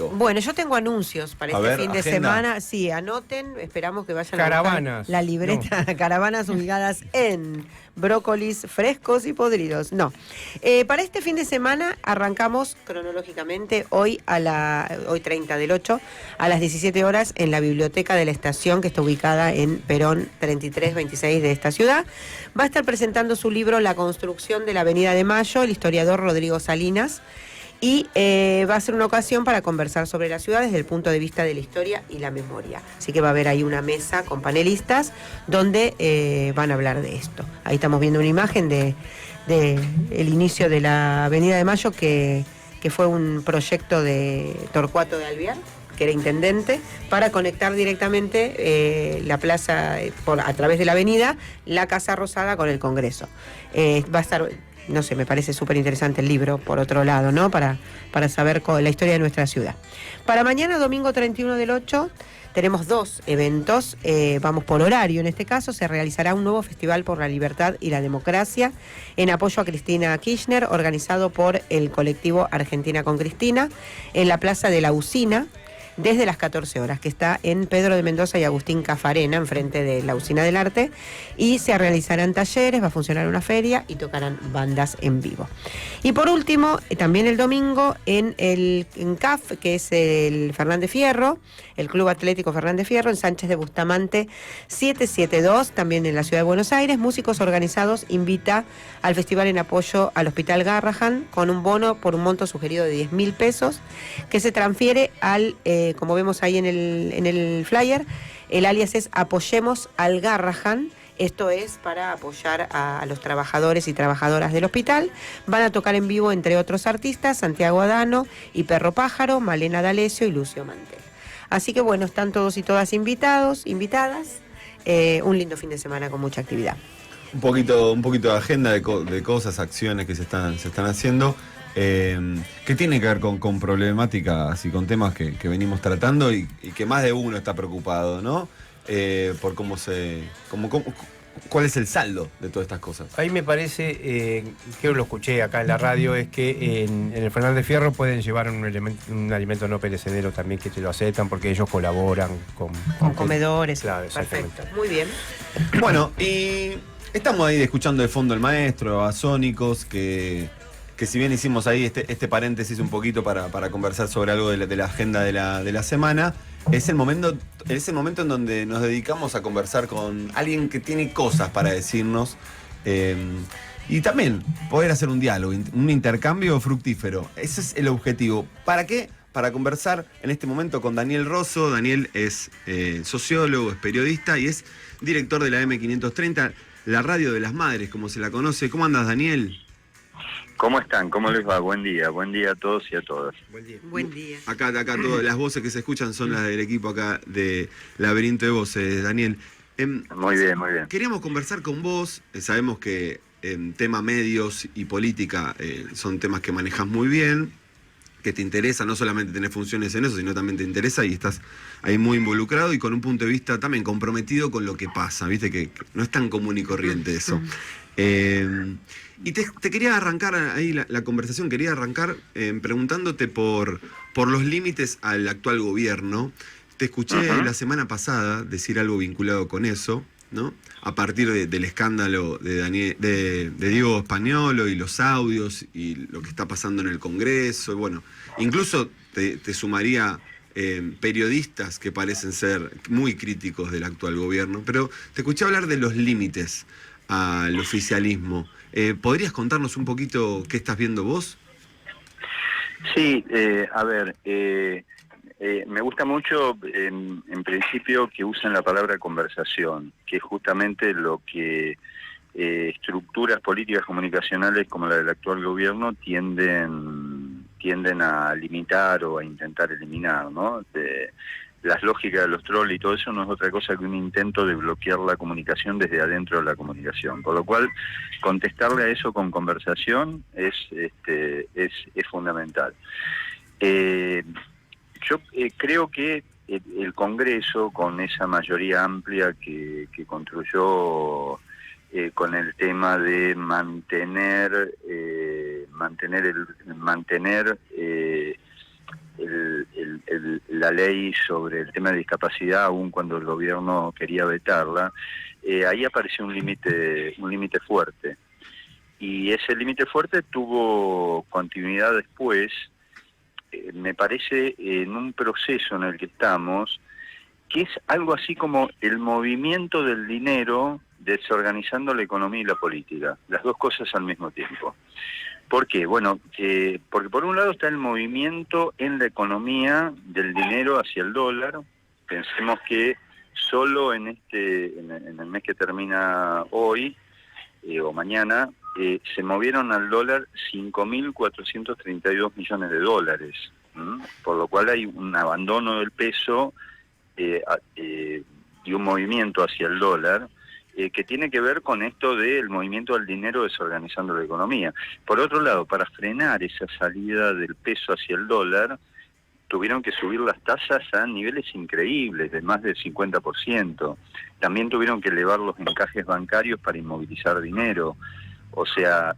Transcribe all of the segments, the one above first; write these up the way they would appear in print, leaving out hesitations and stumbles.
pronto. Bueno, yo tengo anuncios para este fin de semana. Sí, anoten, esperamos que vayan caravanas, a buscar la libreta. No. Caravanas ubicadas en brócolis frescos y podridos. No. Para este fin de semana arrancamos cronológicamente hoy 30 del 8, a las 17 horas en la Biblioteca de la Estación, que está ubicada en Perón 3326 de esta ciudad. Va a estar presentando su libro La construcción de la Avenida de Mayo, el historiador Rodrigo Salinas. Y va a ser una ocasión para conversar sobre la ciudad desde el punto de vista de la historia y la memoria. Así que va a haber ahí una mesa con panelistas donde van a hablar de esto. Ahí estamos viendo una imagen de el inicio de la Avenida de Mayo, que fue un proyecto de Torcuato de Alvear, que era intendente, para conectar directamente la plaza a través de la avenida, la Casa Rosada con el Congreso. Va a estar... No sé, me parece súper interesante el libro, por otro lado, ¿no? Para saber la historia de nuestra ciudad. Para mañana, domingo 31 del 8, tenemos 2 eventos. Vamos por horario, en este caso. Se realizará un nuevo Festival por la Libertad y la Democracia en apoyo a Cristina Kirchner, organizado por el colectivo Argentina con Cristina, en la Plaza de la Usina, desde las 14 horas, que está en Pedro de Mendoza y Agustín Cafarena, enfrente de la Usina del Arte, y se realizarán talleres, va a funcionar una feria y tocarán bandas en vivo. Y por último, también el domingo en CAF, que es el Fernández Fierro, el Club Atlético Fernández Fierro, en Sánchez de Bustamante 772, también en la Ciudad de Buenos Aires. Músicos Organizados invita al festival en apoyo al Hospital Garrahan, con un bono por un monto sugerido de 10.000 pesos, que se transfiere al... como vemos ahí en el flyer, el alias es Apoyemos al Garrahan. Esto es para apoyar a los trabajadores y trabajadoras del hospital. Van a tocar en vivo, entre otros artistas, Santiago Adano y Perro Pájaro, Malena D'Alessio y Lucio Mantel. Así que bueno, están todos y todas invitadas. Un lindo fin de semana con mucha actividad. Un poquito de agenda de cosas, acciones que se están haciendo. Que tiene que ver con problemáticas y con temas que venimos tratando y que más de uno está preocupado, ¿no? Por cuál es el saldo de todas estas cosas. Ahí me parece, que lo escuché acá en la radio, es que en el Fernández Fierro pueden llevar un alimento no perecedero también, que te lo aceptan porque ellos colaboran con comedores. Claro, perfecto. Muy bien. Bueno, y estamos ahí escuchando de fondo el maestro, a Sónicos, que si bien hicimos ahí este paréntesis un poquito para conversar sobre algo de la agenda de la semana, es el momento en donde nos dedicamos a conversar con alguien que tiene cosas para decirnos, y también poder hacer un diálogo, un intercambio fructífero. Ese es el objetivo. ¿Para qué? Para conversar en este momento con Daniel Rosso. Daniel es sociólogo, es periodista y es director de la M530, la radio de las madres, como se la conoce. ¿Cómo andas, Daniel? ¿Cómo están? ¿Cómo les va? Buen día a todos y a todas. Buen día. Acá todas las voces que se escuchan son las del equipo acá de Laberinto de Voces, Daniel. Muy bien, muy bien. Queríamos conversar con vos, sabemos que tema medios y política son temas que manejas muy bien, que te interesa, no solamente tener funciones en eso, sino también te interesa y estás ahí muy involucrado y con un punto de vista también comprometido con lo que pasa, viste que no es tan común y corriente eso. Y te quería arrancar ahí la conversación, quería arrancar preguntándote por los límites al actual gobierno. Te escuché la semana pasada decir algo vinculado con eso, ¿no? A partir del escándalo de Diego Españolo y los audios y lo que está pasando en el Congreso. Y bueno, incluso te sumaría periodistas que parecen ser muy críticos del actual gobierno. Pero te escuché hablar de los límites al oficialismo. ¿Podrías contarnos un poquito qué estás viendo vos? Sí, a ver, me gusta mucho en principio que usen la palabra conversación, que es justamente lo que estructuras políticas comunicacionales como la del actual gobierno tienden a limitar o a intentar eliminar, ¿no? Las lógicas de los trolls y todo eso no es otra cosa que un intento de bloquear la comunicación desde adentro de la comunicación. Por lo cual, contestarle a eso con conversación es fundamental. Yo creo que el Congreso, con esa mayoría amplia que construyó con el tema de mantener la ley sobre el tema de discapacidad, aun cuando el gobierno quería vetarla, ahí apareció un límite fuerte. Y ese límite fuerte tuvo continuidad después, me parece, en un proceso en el que estamos, que es algo así como el movimiento del dinero desorganizando la economía y la política, las dos cosas al mismo tiempo. ¿Por qué? Bueno, porque por un lado está el movimiento en la economía del dinero hacia el dólar. Pensemos que solo en el mes que termina hoy o mañana, se movieron al dólar 5.432 millones de dólares, por lo cual hay un abandono del peso y un movimiento hacia el dólar que tiene que ver con esto del movimiento del dinero desorganizando la economía. Por otro lado, para frenar esa salida del peso hacia el dólar, tuvieron que subir las tasas a niveles increíbles, de más del 50%. También tuvieron que elevar los encajes bancarios para inmovilizar dinero, o sea,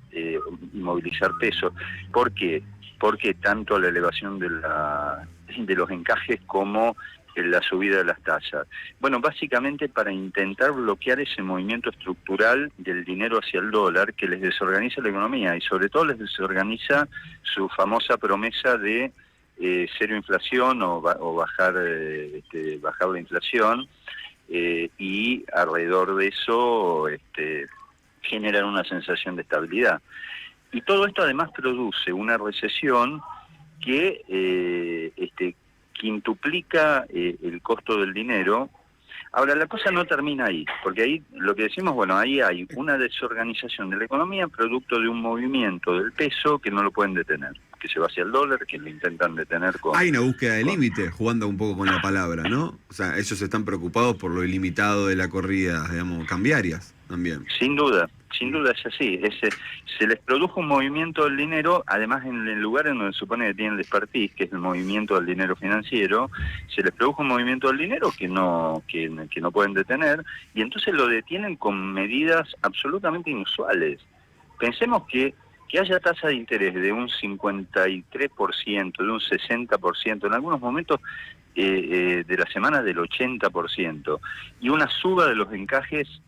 inmovilizar peso. ¿Por qué? Porque tanto la elevación de los encajes como la subida de las tasas. Bueno, básicamente para intentar bloquear ese movimiento estructural del dinero hacia el dólar que les desorganiza la economía y sobre todo les desorganiza su famosa promesa de cero inflación o bajar la inflación y alrededor de eso generar una sensación de estabilidad. Y todo esto además produce una recesión que quintuplica el costo del dinero. Ahora, la cosa no termina ahí, porque ahí lo que decimos, bueno, ahí hay una desorganización de la economía producto de un movimiento del peso que no lo pueden detener, que se va hacia el dólar, que lo intentan detener con... Hay una búsqueda de límite, jugando un poco con la palabra, ¿no? O sea, ellos están preocupados por lo ilimitado de la corrida, digamos, cambiarias también. Sin duda es así. Se les produjo un movimiento del dinero, además en el lugar en donde se supone que tienen el expertise, que es el movimiento del dinero financiero, se les produjo un movimiento del dinero que no pueden detener, y entonces lo detienen con medidas absolutamente inusuales. Pensemos que haya tasa de interés de un 53%, de un 60%, en algunos momentos de la semana del 80%, y una suba de los encajes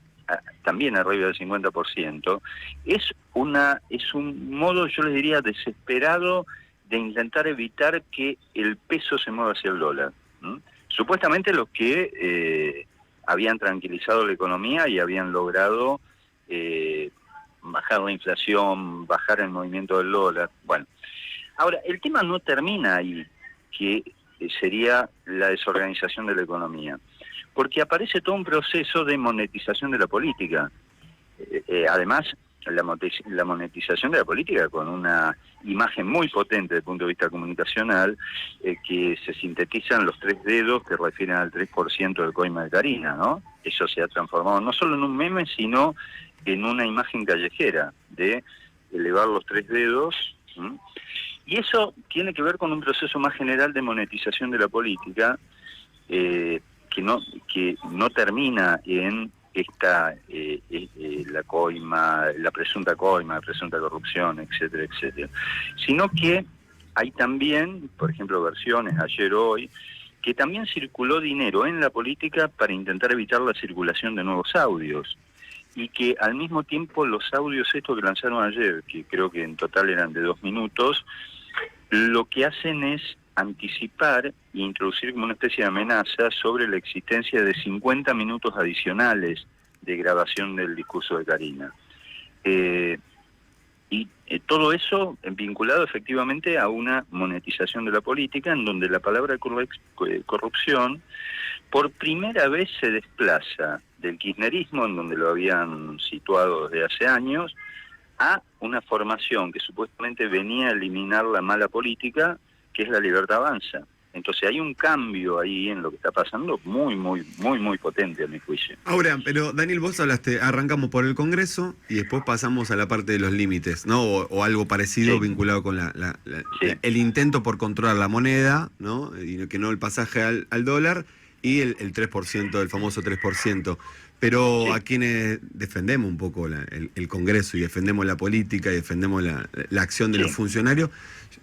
también arriba del 50%, es un modo, yo les diría, desesperado de intentar evitar que el peso se mueva hacia el dólar. Supuestamente los que habían tranquilizado la economía y habían logrado bajar la inflación, bajar el movimiento del dólar. Bueno, ahora, el tema no termina ahí, que sería la desorganización de la economía, porque aparece todo un proceso de monetización de la política. Además, la monetización de la política con una imagen muy potente desde el punto de vista comunicacional, que se sintetizan los 3 dedos que refieren al 3% del coima de Karina, ¿no? Eso se ha transformado no solo en un meme, sino en una imagen callejera de elevar los 3 dedos. Y eso tiene que ver con un proceso más general de monetización de la política, que no termina en la coima, la presunta coima, la presunta corrupción, etcétera, etcétera, sino que hay también, por ejemplo, versiones ayer hoy, que también circuló dinero en la política para intentar evitar la circulación de nuevos audios, y que al mismo tiempo los audios estos que lanzaron ayer, que creo que en total eran de 2 minutos, lo que hacen es anticipar e introducir como una especie de amenaza sobre la existencia de 50 minutos adicionales de grabación del discurso de Karina. Todo eso vinculado efectivamente a una monetización de la política, en donde la palabra corrupción por primera vez se desplaza del kirchnerismo, en donde lo habían situado desde hace años, a una formación que supuestamente venía a eliminar la mala política, que es la Libertad Avanza. Entonces hay un cambio ahí en lo que está pasando muy, muy, muy, muy potente a mi juicio. Ahora, pero Daniel, vos hablaste, arrancamos por el Congreso y después pasamos a la parte de los límites, ¿no? O algo parecido, sí, vinculado con sí, el intento por controlar la moneda, ¿no? Y que no el pasaje al dólar, y el 3%, el famoso 3%. Pero sí, a quienes defendemos un poco el Congreso y defendemos la política y defendemos la acción de, sí, los funcionarios,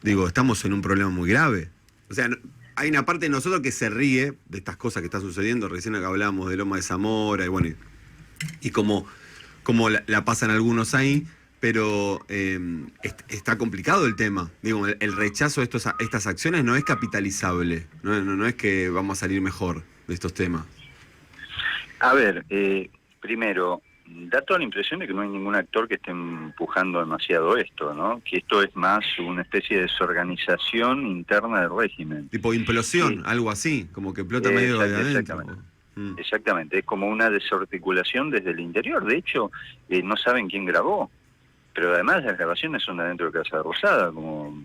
digo, estamos en un problema muy grave. O sea, hay una parte de nosotros que se ríe de estas cosas que están sucediendo. Recién acá hablábamos de Loma de Zamora y bueno, y cómo la pasan algunos ahí, pero está complicado el tema. Digo, el rechazo a estas acciones no es capitalizable, no es que vamos a salir mejor de estos temas. A ver, primero, da toda la impresión de que no hay ningún actor que esté empujando demasiado esto, ¿no? Que esto es más una especie de desorganización interna del régimen. Tipo implosión, Sí. algo así, como que explota medio de adentro. Exactamente. Exactamente, es como una desarticulación desde el interior. De hecho, no saben quién grabó, pero además las grabaciones son adentro de Casa Rosada, como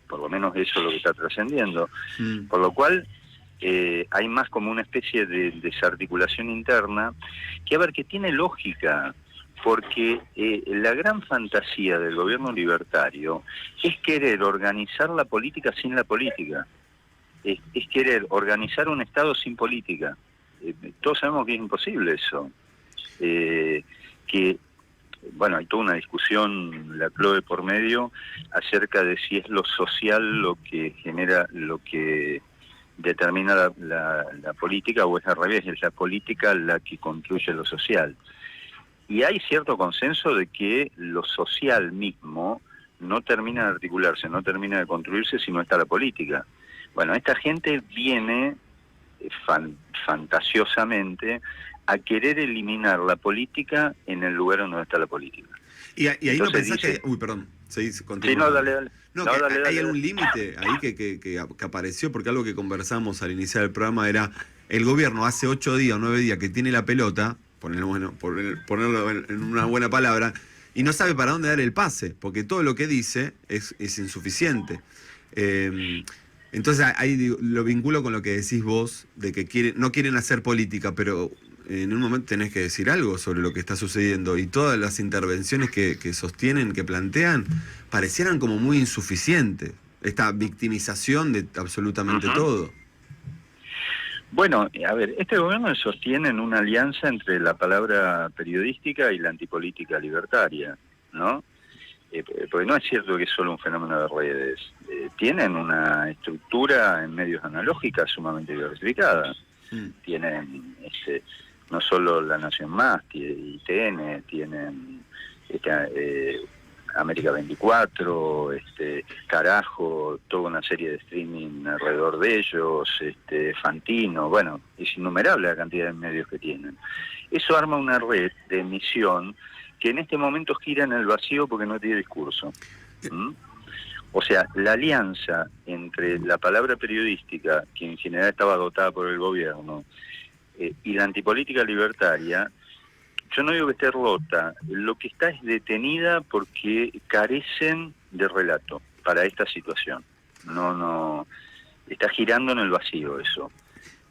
por lo menos eso es lo que está trascendiendo. Por lo cual hay más como una especie de desarticulación interna que, a ver, que tiene lógica, porque la gran fantasía del gobierno libertario es querer organizar la política sin la política, es querer organizar un Estado sin política. Todos sabemos que es imposible eso, que bueno, hay toda una discusión, la CLOE por medio, acerca de si es lo social lo que genera, lo que determina la política, o es al revés, es la política la que construye lo social. Y hay cierto consenso de que lo social mismo no termina de articularse, no termina de construirse si no está la política. Bueno, esta gente viene fantasiosamente a querer eliminar la política en el lugar donde está la política. Y ahí entonces no pensás dice, que... Uy, perdón. Sí, no, dale. No, No, que dale, hay dale. algún límite ahí que apareció, porque algo que conversamos al iniciar el programa era, el gobierno hace 8 días o 9 días que tiene la pelota, ponerlo en una buena palabra, y no sabe para dónde dar el pase, porque todo lo que dice es insuficiente. Entonces ahí lo vinculo con lo que decís vos, de que no quieren hacer política, pero en un momento tenés que decir algo sobre lo que está sucediendo, y todas las intervenciones que sostienen, que plantean, parecieran como muy insuficientes. Esta victimización de absolutamente todo. Bueno, a ver, este gobierno sostiene en una alianza entre la palabra periodística y la antipolítica libertaria, ¿no? Porque no es cierto que es solo un fenómeno de redes. Tienen una estructura en medios analógicas sumamente diversificada. Tienen no solo La Nación Más, ITN, tienen América 24, Carajo, toda una serie de streaming alrededor de ellos, Fantino, bueno, es innumerable la cantidad de medios que tienen. Eso arma una red de emisión que en este momento gira en el vacío porque no tiene discurso. O sea, la alianza entre la palabra periodística, que en general estaba dotada por el gobierno, y la antipolítica libertaria, yo no digo que esté rota, lo que está es detenida porque carecen de relato para esta situación. No, está girando en el vacío eso.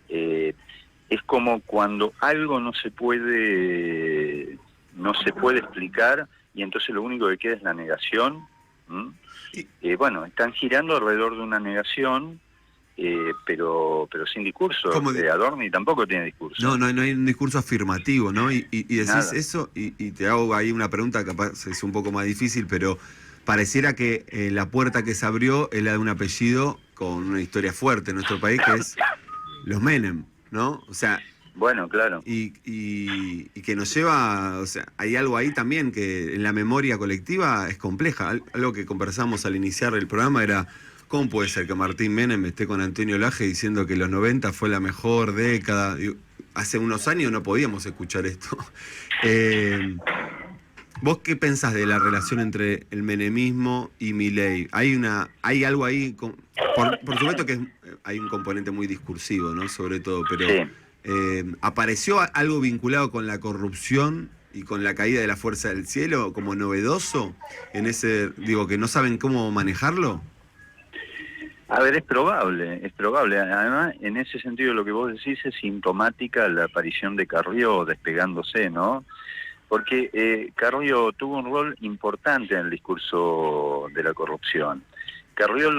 Es como cuando algo no se puede explicar y entonces lo único que queda es la negación. Bueno, están girando alrededor de una negación, pero sin discurso. Adorni tampoco tiene discurso. No hay un discurso afirmativo, ¿no? Y decís Nada. eso, y te hago ahí una pregunta, capaz es un poco más difícil, pero pareciera que la puerta que se abrió es la de un apellido con una historia fuerte en nuestro país, que es los Menem, ¿no? O sea... Bueno, claro. Y que nos lleva, o sea, hay algo ahí también que en la memoria colectiva es compleja. Algo que conversamos al iniciar el programa era, ¿cómo puede ser que Martín Menem esté con Antonio Laje diciendo que los 90 fue la mejor década? Hace unos años no podíamos escuchar esto. ¿Vos qué pensás de la relación entre el menemismo y Milei? Hay algo ahí, por supuesto que hay un componente muy discursivo, ¿no? Sobre todo, pero... Sí. ¿Apareció algo vinculado con la corrupción y con la caída de la Fuerza del Cielo como novedoso en ese, que no saben cómo manejarlo? A ver, es probable. Además, en ese sentido lo que vos decís es sintomática la aparición de Carrió despegándose, ¿no? Porque Carrió tuvo un rol importante en el discurso de la corrupción. Carrió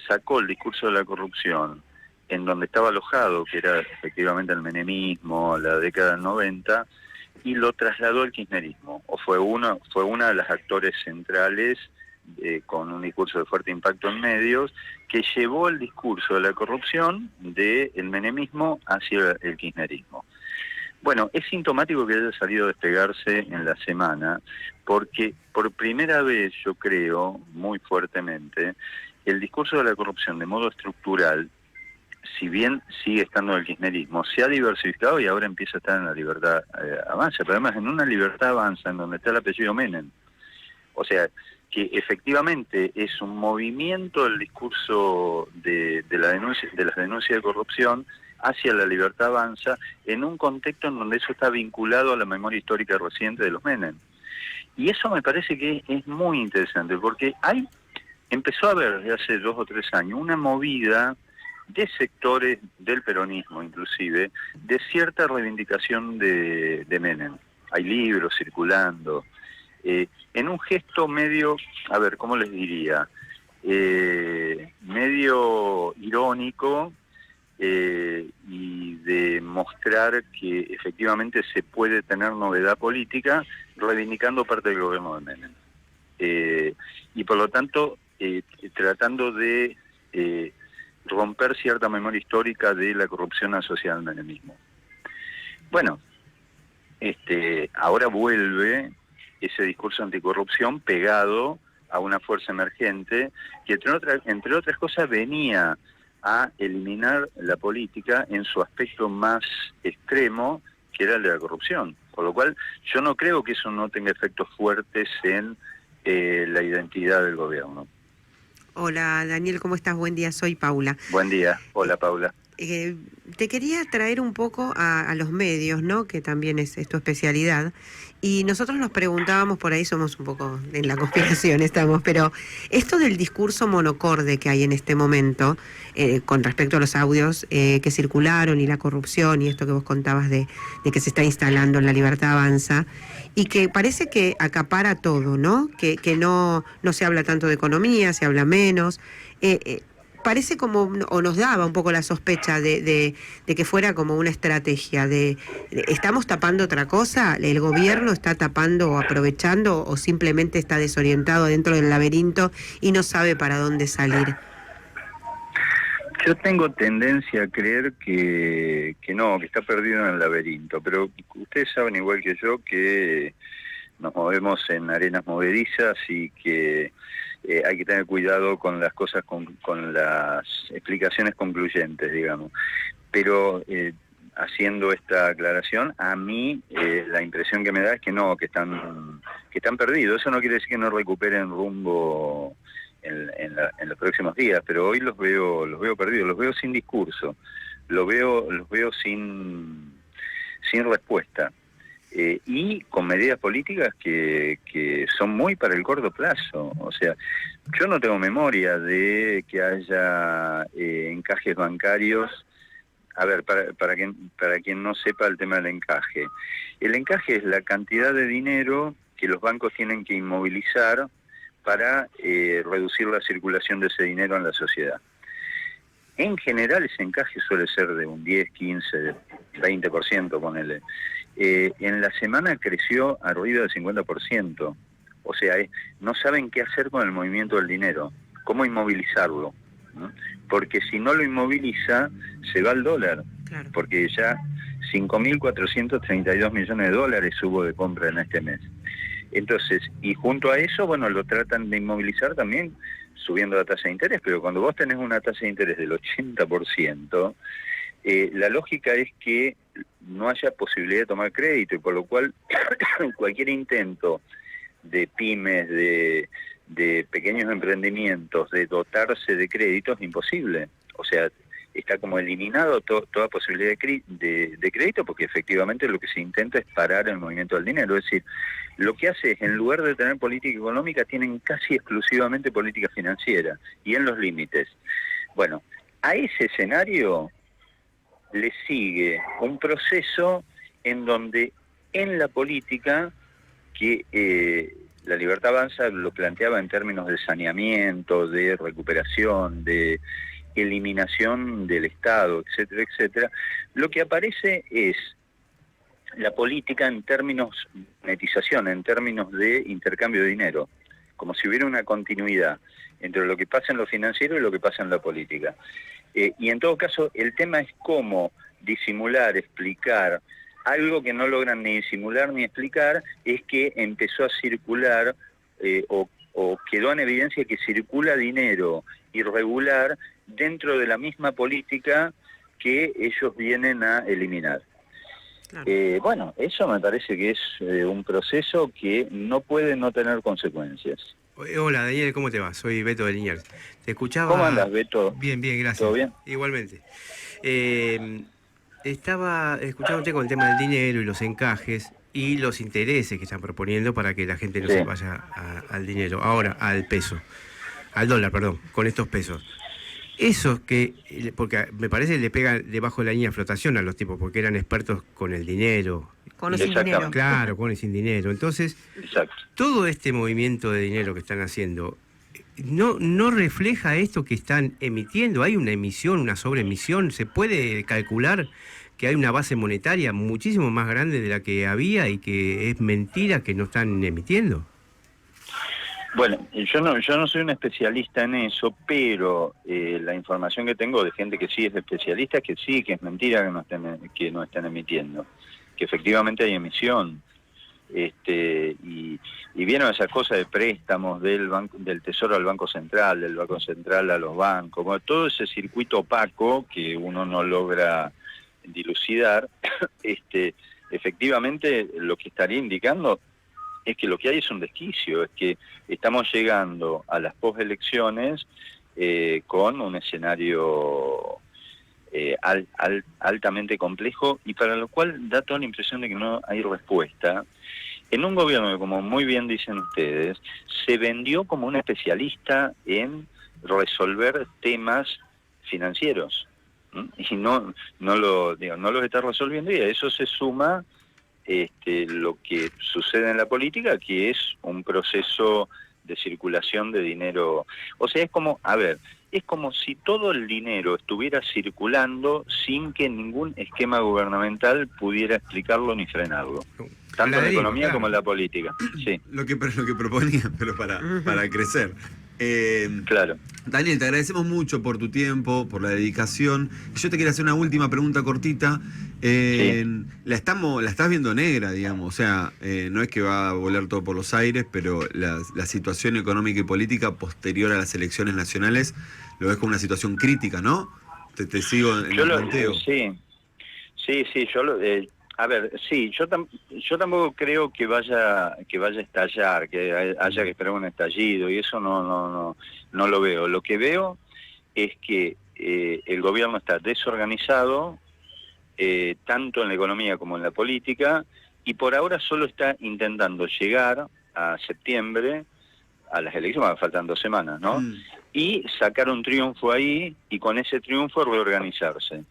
sacó el discurso de la corrupción en donde estaba alojado, que era efectivamente el menemismo, la década del 90, y lo trasladó al kirchnerismo, o fue una de las actores centrales con un discurso de fuerte impacto en medios, que llevó el discurso de la corrupción del menemismo hacia el kirchnerismo. Bueno, es sintomático que haya salido a despegarse en la semana, porque por primera vez, yo creo, muy fuertemente, el discurso de la corrupción de modo estructural, si bien sigue estando en el kirchnerismo, se ha diversificado y ahora empieza a estar en la libertad avanza, pero además en una libertad avanza en donde está el apellido Menem. O sea, que efectivamente es un movimiento del discurso de las denuncias de corrupción hacia la libertad avanza en un contexto en donde eso está vinculado a la memoria histórica reciente de los Menem. Y eso me parece que es muy interesante, porque empezó a haber desde hace 2 o 3 años una movida de sectores del peronismo inclusive, de cierta reivindicación de Menem. Hay libros circulando, en un gesto medio, a ver, ¿cómo les diría? Medio irónico, y de mostrar que efectivamente se puede tener novedad política reivindicando parte del gobierno de Menem. Y por lo tanto, tratando de romper cierta memoria histórica de la corrupción asociada al menemismo. Bueno, ahora vuelve ese discurso anticorrupción pegado a una fuerza emergente que entre otras cosas venía a eliminar la política en su aspecto más extremo, que era el de la corrupción. Por lo cual yo no creo que eso no tenga efectos fuertes en la identidad del gobierno. Hola Daniel, ¿cómo estás? Buen día, soy Paula. Buen día, hola Paula. Te quería traer un poco a los medios, ¿no? Que también es tu especialidad. Y nosotros nos preguntábamos, por ahí somos un poco en la conspiración estamos, pero esto del discurso monocorde que hay en este momento, con respecto a los audios que circularon y la corrupción y esto que vos contabas de que se está instalando en la libertad avanza, y que parece que acapara todo, ¿no? Que no se habla tanto de economía, se habla menos. Parece como, o nos daba un poco la sospecha de que fuera como una estrategia de ¿estamos tapando otra cosa? ¿El gobierno está tapando o aprovechando o simplemente está desorientado dentro del laberinto y no sabe para dónde salir? Yo tengo tendencia a creer que no, que está perdido en el laberinto, pero ustedes saben igual que yo que nos movemos en arenas movedizas y que hay que tener cuidado con las cosas, con las explicaciones concluyentes, digamos. Pero haciendo esta aclaración, a mí la impresión que me da es que no, que están perdidos. Eso no quiere decir que no recuperen rumbo en los próximos días, pero hoy los veo perdidos, los veo sin discurso, los veo sin respuesta. Y con medidas políticas que son muy para el corto plazo. O sea, yo no tengo memoria de que haya encajes bancarios. A ver, para quien no sepa el tema del encaje. El encaje es la cantidad de dinero que los bancos tienen que inmovilizar para reducir la circulación de ese dinero en la sociedad. En general ese encaje suele ser de un 10, 15, 20%, ponele. En la semana creció arriba del 50%. O sea, no saben qué hacer con el movimiento del dinero, cómo inmovilizarlo, ¿no? Porque si no lo inmoviliza, se va al dólar. Claro. Porque ya 5.432 millones de dólares hubo de compra en este mes. Entonces, y junto a eso, bueno, lo tratan de inmovilizar también subiendo la tasa de interés, pero cuando vos tenés una tasa de interés del 80%, la lógica es que no haya posibilidad de tomar crédito, y por lo cual cualquier intento de pymes, de pequeños emprendimientos, de dotarse de crédito es imposible. O sea, está como eliminado toda posibilidad de crédito, porque efectivamente lo que se intenta es parar el movimiento del dinero. Es decir, lo que hace es, en lugar de tener política económica, tienen casi exclusivamente política financiera, y en los límites. Bueno, a ese escenario le sigue un proceso en donde en la política, que la libertad avanza lo planteaba en términos de saneamiento, de recuperación, de eliminación del Estado, etcétera, etcétera, lo que aparece es la política en términos de monetización, en términos de intercambio de dinero. como si hubiera una continuidad entre lo que pasa en lo financiero y lo que pasa en la política. Y en todo caso, el tema es cómo disimular, explicar. Algo que no logran ni disimular ni explicar es que empezó a circular o quedó en evidencia que circula dinero irregular dentro de la misma política que ellos vienen a eliminar. Claro. Bueno, eso me parece que es un proceso que no puede no tener consecuencias. Hola Daniel, ¿cómo te va? Soy Beto de Liniers. Te escuchaba... ¿Cómo andas, Beto? Bien, gracias. ¿Todo bien? Igualmente. Estaba escuchándote con el tema del dinero y los encajes y los intereses que están proponiendo para que la gente no se vaya al dinero. Ahora, al peso. Al dólar, perdón, con estos pesos. Esos que, porque me parece que le pegan debajo de la línea de flotación a los tipos, porque eran expertos con el dinero. Con o sin dinero. Claro, con y sin dinero. Entonces, exacto, todo este movimiento de dinero que están haciendo, no refleja esto que están emitiendo. Hay una emisión, una sobreemisión. Se puede calcular que hay una base monetaria muchísimo más grande de la que había y que es mentira que no están emitiendo. Bueno, yo no soy un especialista en eso, pero la información que tengo de gente que sí es especialista es que sí, que es mentira que no estén emitiendo, que efectivamente hay emisión. Y vieron esas cosas de préstamos del Tesoro al Banco Central, del Banco Central a los bancos, bueno, todo ese circuito opaco que uno no logra dilucidar, efectivamente lo que estaría indicando es que lo que hay es un desquicio, es que estamos llegando a las postelecciones con un escenario altamente complejo y para lo cual da toda la impresión de que no hay respuesta. En un gobierno que, como muy bien dicen ustedes, se vendió como un especialista en resolver temas financieros, y no los está resolviendo, y a eso se suma lo que sucede en la política, que es un proceso de circulación de dinero. O sea, es como si todo el dinero estuviera circulando sin que ningún esquema gubernamental pudiera explicarlo ni frenarlo. Tanto en la economía como en la política. Sí. Lo que proponía, pero para crecer. Claro. Daniel, te agradecemos mucho por tu tiempo, por la dedicación. Yo te quería hacer una última pregunta cortita. Sí. La estás viendo negra, digamos. O sea, no es que va a volar todo por los aires, pero la situación económica y política posterior a las elecciones nacionales lo ves como una situación crítica, ¿no? Te sigo en el planteo. Yo tampoco creo que vaya a estallar, que haya que esperar un estallido, y eso no lo veo. Lo que veo es que el gobierno está desorganizado, tanto en la economía como en la política, y por ahora solo está intentando llegar a septiembre, a las elecciones, faltan 2 semanas, ¿no? Y sacar un triunfo ahí, y con ese triunfo reorganizarse.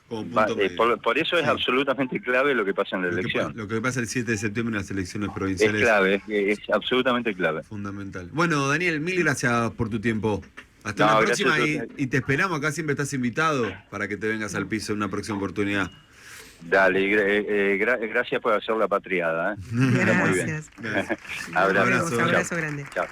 Por eso es absolutamente clave lo que pasa en la elección. Lo que pasa el 7 de septiembre en las elecciones provinciales. Es clave, es absolutamente clave. Fundamental. Bueno, Daniel, mil gracias por tu tiempo. Hasta la próxima, y te esperamos acá, siempre estás invitado para que te vengas al piso en una próxima oportunidad. Dale, gracias por hacer la patriada. Gracias. Abrazo. Abrazo grande. Chao.